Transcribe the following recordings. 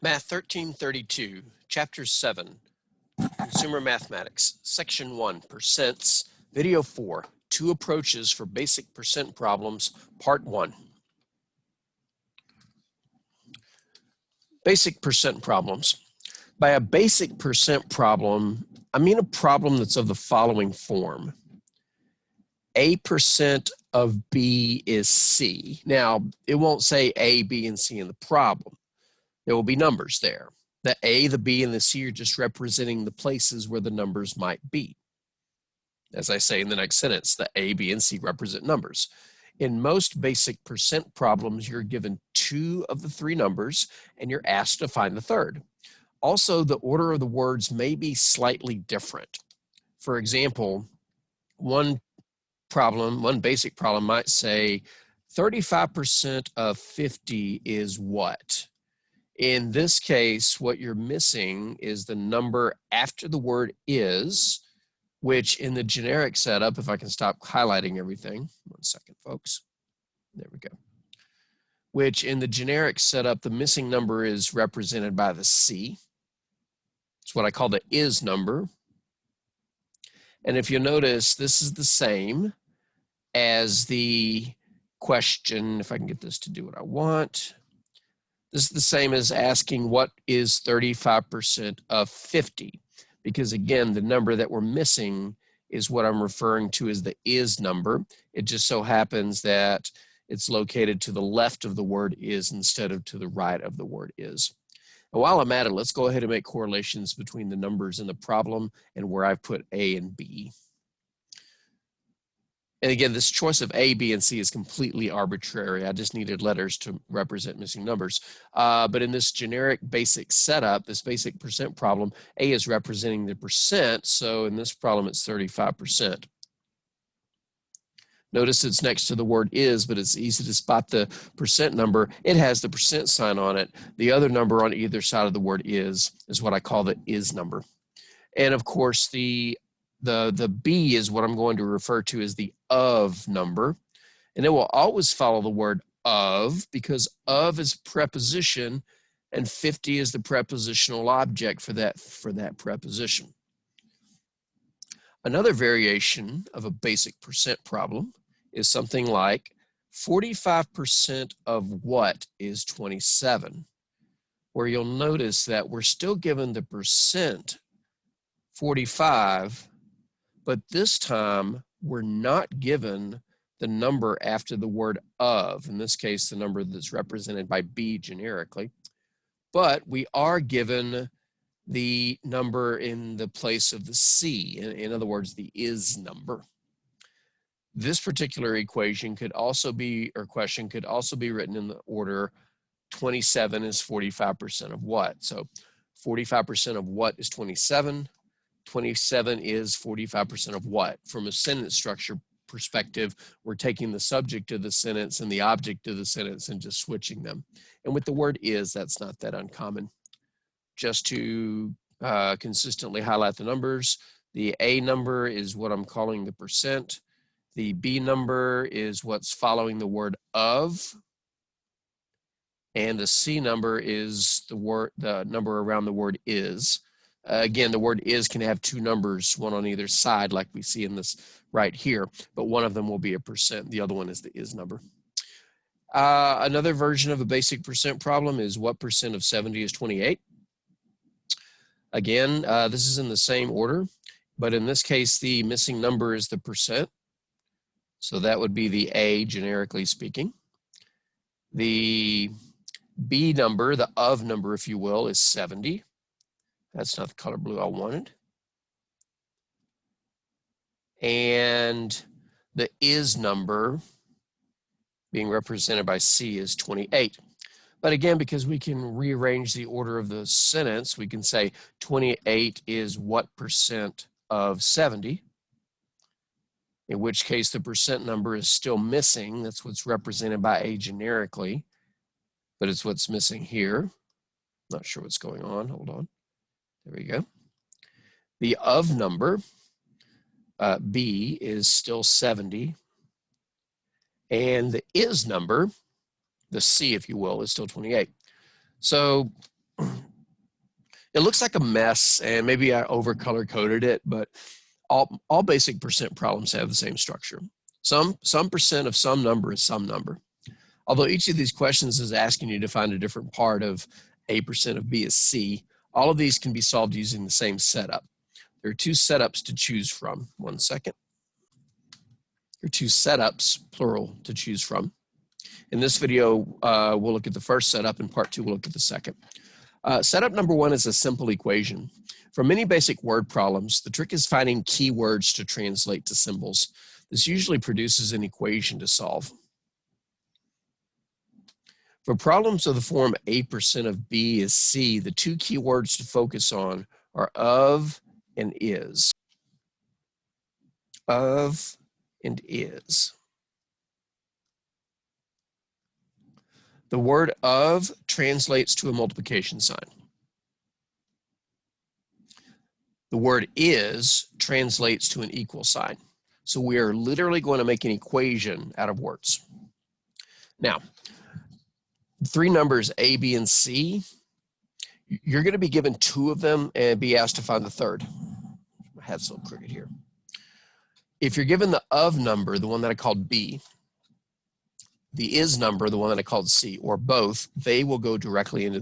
Math 1332, Chapter 7, Consumer Mathematics, Section 1, Percents, Video 4, Two Approaches for Basic Percent Problems, Part 1. Basic percent problems. By a basic percent problem, I mean a problem that's of the following form. A% of B is C. Now, it won't say A, B, and C in the problem. There will be numbers there. The A, the B, and the C are just representing the places where the numbers might be. As I say in the next sentence, the A, B, and C represent numbers. In most basic percent problems, you're given two of the three numbers, and you're asked to find the third. Also, the order of the words may be slightly different. For example, one basic problem might say 35% of 50 is what? In this case, what you're missing is the number after the word is, which in the generic setup, if I can stop highlighting everything, 1 second, folks. There we go. Which in the generic setup, the missing number is represented by the C. It's what I call the is number. And if you notice, this is the same as the question, if I can get this to do what I want. This is the same as asking what is 35% of 50, because again, the number that we're missing is what I'm referring to as the is number. It just so happens that it's located to the left of the word is instead of to the right of the word is. And while I'm at it, let's go ahead and make correlations between the numbers in the problem and where I've put A and B. And again, this choice of A, B, and C is completely arbitrary. I just needed letters to represent missing numbers. But in this generic basic setup, this basic percent problem, A is representing the percent. So in this problem, it's 35%. Notice it's next to the word is, but it's easy to spot the percent number. It has the percent sign on it. The other number on either side of the word is what I call the is number. And of course, the B is what I'm going to refer to as the of number. And it will always follow the word of, because of is preposition and 50 is the prepositional object for that preposition. Another variation of a basic percent problem is something like 45% of what is 27, where you'll notice that we're still given the percent 45, but this time we're not given the number after the word of, in this case, the number that's represented by B generically, but we are given the number in the place of the C, in other words, the is number. This particular equation could also be, or question could also be written in the order 27 is 45% of what? So 45% of what is 27? 27 is 45% of what? From a sentence structure perspective, we're taking the subject of the sentence and the object of the sentence and just switching them. And with the word is, that's not that uncommon. Just to consistently highlight the numbers, the A number is what I'm calling the percent. The B number is what's following the word of. And the C number is the number around the word is. Again, the word is can have two numbers, one on either side, like we see in this right here, but one of them will be a percent. The other one is the is number. Another version of a basic percent problem is what percent of 70 is 28? Again, this is in the same order, but in this case, the missing number is the percent. So that would be the A, generically speaking. The B number, the of number, if you will, is 70. That's not the color blue I wanted. And the is number, being represented by C, is 28. But again, because we can rearrange the order of the sentence, we can say 28 is what percent of 70, in which case the percent number is still missing. That's what's represented by A generically, but it's what's missing here. Not sure what's going on. Hold on. There we go. The of number, B, is still 70. And the is number, the C, if you will, is still 28. So It looks like a mess, and maybe I over-color coded it, but all basic percent problems have the same structure. Some percent of some number is some number. Although each of these questions is asking you to find a different part of A% of B is C, all of these can be solved using the same setup. There are two setups to choose from. One second. There are two setups, plural, to choose from. In this video, we'll look at the first setup. In part 2, we'll look at the second. Setup number 1 is a simple equation. For many basic word problems, the trick is finding keywords to translate to symbols. This usually produces an equation to solve. For problems of the form A% of B is C, the two keywords to focus on are of and is. Of and is. The word of translates to a multiplication sign. The word is translates to an equal sign. So we are literally going to make an equation out of words. Now, three numbers A, B, and C, you're going to be given two of them and be asked to find the third. My head's a little crooked here. If you're given the of number, the one that I called B, the is number, the one that I called C, or both, they will go directly into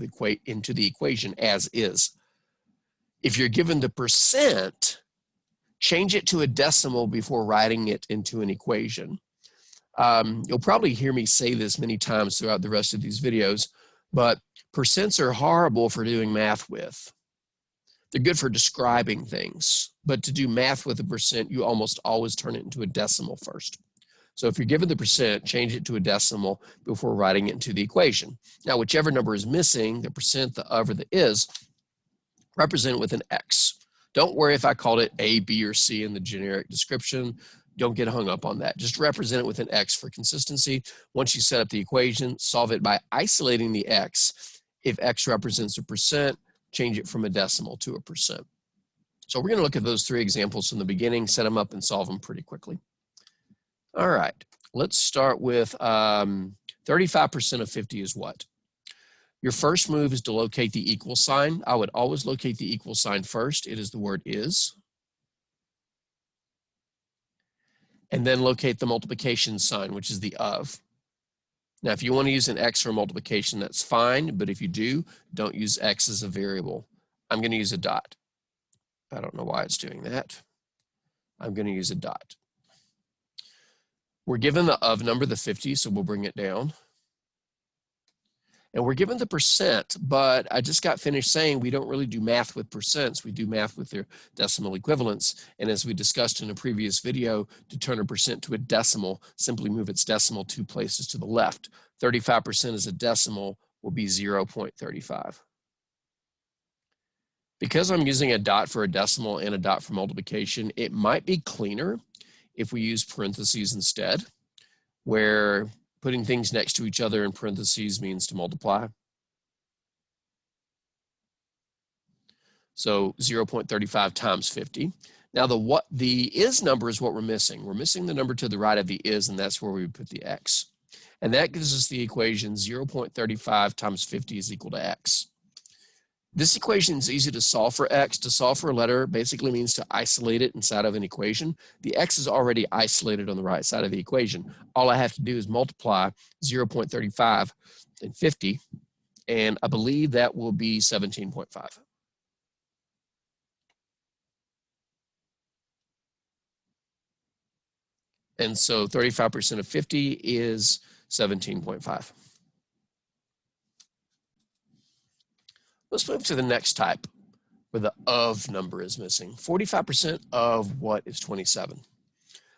the equation as is. If you're given the percent, change it to a decimal before writing it into an equation. You'll probably hear me say this many times throughout the rest of these videos, but percents are horrible for doing math with. They're good for describing things, but to do math with a percent, you almost always turn it into a decimal first. So if you're given the percent, change it to a decimal before writing it into the equation. Now, whichever number is missing, the percent, the of, or the is, represent it with an X. Don't worry if I called it A, B, or C in the generic description. Don't get hung up on that. Just represent it with an X for consistency. Once you set up the equation, solve it by isolating the X. If X represents a percent, change it from a decimal to a percent. So we're going to look at those three examples from the beginning, set them up, and solve them pretty quickly. All right, let's start with 35% of 50 is what? Your first move is to locate the equal sign. I would always locate the equal sign first. It is the word is. And then locate the multiplication sign, which is the of. Now, if you want to use an X for multiplication, that's fine. But if you do, don't use X as a variable. I'm going to use a dot. I don't know why it's doing that. I'm going to use a dot. We're given the of number, the 50, so we'll bring it down. And we're given the percent, but I just got finished saying we don't really do math with percents. We do math with their decimal equivalents. And as we discussed in a previous video, to turn a percent to a decimal, simply move its decimal 2 places to the left. 35% as a decimal will be 0.35. Because I'm using a dot for a decimal and a dot for multiplication, it might be cleaner if we use parentheses instead, where putting things next to each other in parentheses means to multiply. So 0.35 times 50. Now the is number is what we're missing. We're missing the number to the right of the is, and that's where we would put the X. And that gives us the equation 0.35 times 50 is equal to X. This equation is easy to solve for X. To solve for a letter basically means to isolate it inside of an equation. The X is already isolated on the right side of the equation. All I have to do is multiply 0.35 and 50, and I believe that will be 17.5. And so 35% of 50 is 17.5. Let's move to the next type where the of number is missing. 45% of what is 27?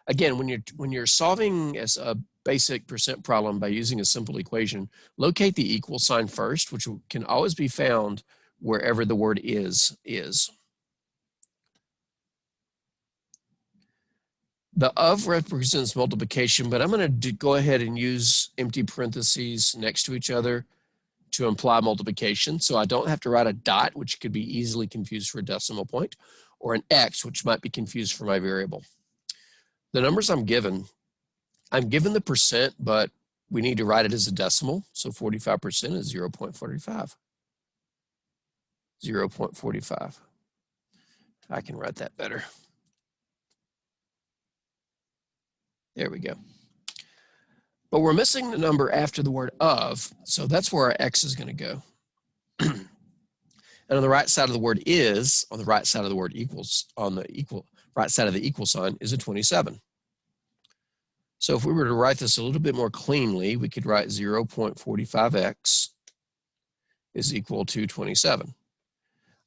Again, when you're solving as a basic percent problem by using a simple equation, locate the equal sign first, which can always be found wherever the word is. The of represents multiplication, but I'm going to go ahead and use empty parentheses next to each other to imply multiplication. So I don't have to write a dot, which could be easily confused for a decimal point, or an X, which might be confused for my variable. The numbers I'm given the percent, but we need to write it as a decimal. So 45% is 0.45. 0.45. I can write that better. There we go. But we're missing the number after the word of, so that's where our x is going to go. And on the right side of the word is, on the right side of the word equals, on the right side of the equal sign is a 27. So if we were to write this a little bit more cleanly, we could write 0.45x is equal to 27.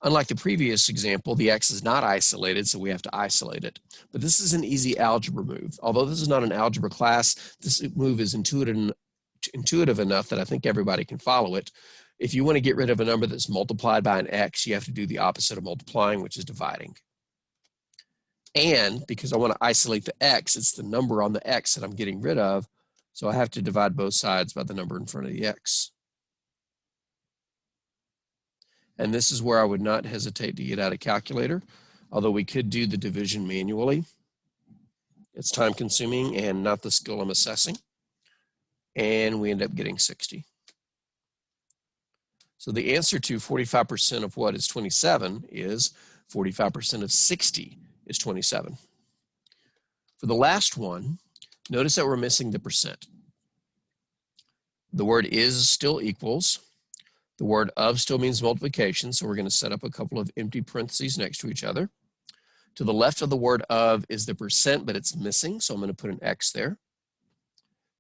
Unlike the previous example, the x is not isolated, so we have to isolate it. But this is an easy algebra move. Although this is not an algebra class, this move is intuitive enough that I think everybody can follow it. If you want to get rid of a number that's multiplied by an x, you have to do the opposite of multiplying, which is dividing. And because I want to isolate the x, it's the number on the x that I'm getting rid of, so I have to divide both sides by the number in front of the x. And this is where I would not hesitate to get out a calculator, although we could do the division manually. It's time consuming and not the skill I'm assessing. And we end up getting 60. So the answer to 45% of what is 27 is 45% of 60 is 27. For the last one, notice that we're missing the percent. The word is still equals. The word of still means multiplication, so we're going to set up a couple of empty parentheses next to each other. To the left of the word of is the percent, but it's missing, so I'm going to put an X there.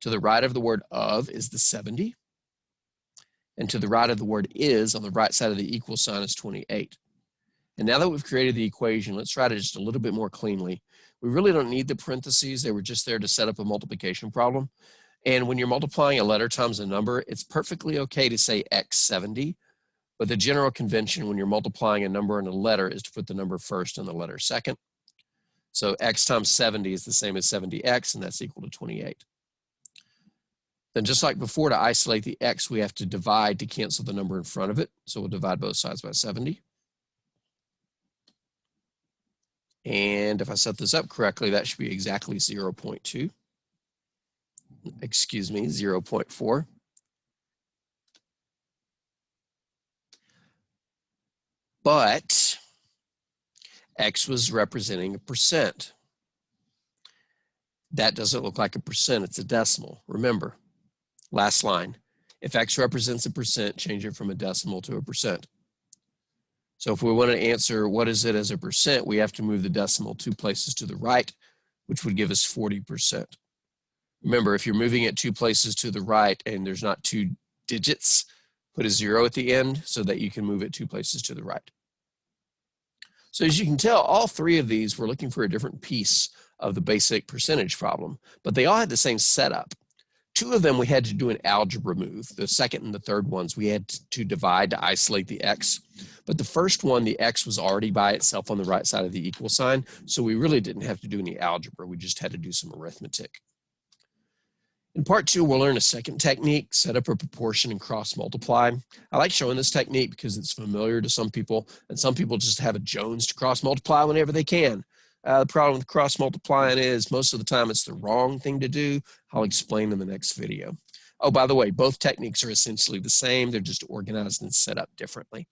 To the right of the word of is the 70. And to the right of the word is, on the right side of the equal sign, is 28. And now that we've created the equation, let's write it just a little bit more cleanly. We really don't need the parentheses. They were just there to set up a multiplication problem. And when you're multiplying a letter times a number, it's perfectly okay to say x70, but the general convention when you're multiplying a number and a letter is to put the number first and the letter second. So x times 70 is the same as 70x, and that's equal to 28. Then just like before, to isolate the x, we have to divide to cancel the number in front of it. So we'll divide both sides by 70. And if I set this up correctly, that should be exactly 0.2. Excuse me, 0.4. But x was representing a percent. That doesn't look like a percent, it's a decimal. Remember, last line, if x represents a percent, change it from a decimal to a percent. So if we want to answer what is it as a percent, we have to move the decimal 2 places to the right, which would give us 40%. Remember, if you're moving it 2 places to the right and there's not 2 digits, put a 0 at the end so that you can move it 2 places to the right. So as you can tell, all 3 of these were looking for a different piece of the basic percentage problem, but they all had the same setup. 2 of them we had to do an algebra move. The second and the third ones we had to divide to isolate the x. But the first one, the x was already by itself on the right side of the equal sign, so we really didn't have to do any algebra. We just had to do some arithmetic. In part 2, we'll learn a second technique, set up a proportion and cross multiply. I like showing this technique because it's familiar to some people, and some people just have a Jones to cross multiply whenever they can. The problem with cross multiplying is most of the time it's the wrong thing to do. I'll explain in the next video. Oh, by the way, both techniques are essentially the same. They're just organized and set up differently.